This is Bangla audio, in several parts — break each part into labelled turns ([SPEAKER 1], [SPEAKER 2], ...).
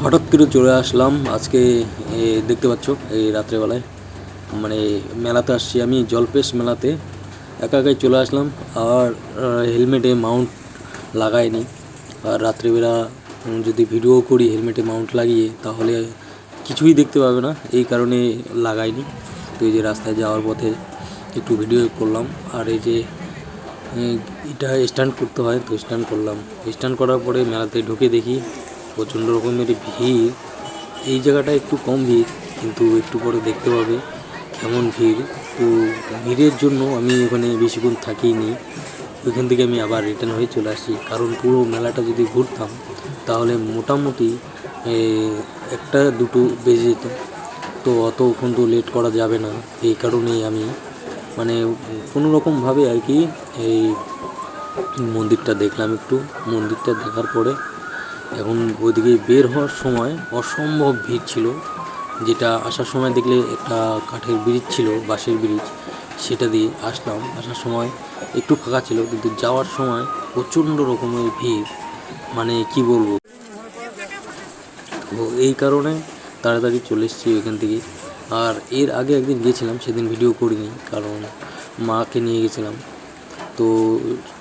[SPEAKER 1] হঠাৎ করে চলে আসলাম আজকে। দেখতে পাচ্ছ এই রাত্রেবেলায় মানে মেলাতে আসছি আমি, জলপেশ মেলাতে একা একাই চলে আসলাম। আর হেলমেটে মাউন্ট লাগাইনি। আর রাত্রিবেলা যদি ভিডিও করি হেলমেটে মাউন্ট লাগিয়ে, তাহলে কিছুই দেখতে পাবে না, এই কারণে লাগাইনি। তো এই যে রাস্তায় যাওয়ার পথে একটু ভিডিও করলাম। আর এই যে এটা স্ট্যান্ড করতে হয়, তো স্ট্যান্ড করলাম। স্ট্যান্ড করার পরে মেলাতে ঢুকে দেখি প্রচণ্ড রকমের ভিড়। এই জায়গাটা একটু কম ভিড়, কিন্তু একটু পরে দেখতে পাবে এমন ভিড়। তো ভিড়ের জন্য আমি ওখানে বেশিক্ষণ থাকিনি, ওইখান থেকে আমি আবার রিটার্ন হয়ে চলে আসি। কারণ পুরো মেলাটা যদি ঘুরতাম তাহলে মোটামুটি একটা দুটো বেজে যেত। তো অতক্ষণ তো লেট করা যাবে না, এই কারণেই আমি মানে কোনো রকমভাবে আর কি এই মন্দিরটা দেখলাম। একটু মন্দিরটা দেখার পরে এখন ওইদিকে বের হওয়ার সময় অসম্ভব ভিড় ছিল। যেটা আসার সময় দেখলে একটা কাঠের ব্রিজ ছিল, বাঁশের ব্রিজ, সেটা দিয়ে আসলাম। আসার সময় একটু ফাঁকা ছিল, কিন্তু যাওয়ার সময় প্রচণ্ড রকমের ভিড়, মানে কি বলবো। তো এই কারণে তাড়াতাড়ি চলে এসেছি ওইখান থেকে। আর এর আগে একদিন গিয়েছিলাম, সেদিন ভিডিও করিনি, কারণ মাকে নিয়ে গেছিলাম, তো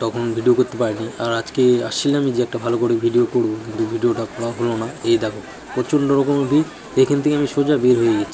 [SPEAKER 1] তখন ভিডিও করতে পারিনি। আর আজকে আসছিলামই যে একটা ভালো করে ভিডিও করব, কিন্তু ভিডিওটা করা হলো না। এই দেখো প্রচণ্ড রকমের ভিড়, এখান থেকে আমি সোজা বের হয়ে গেছি।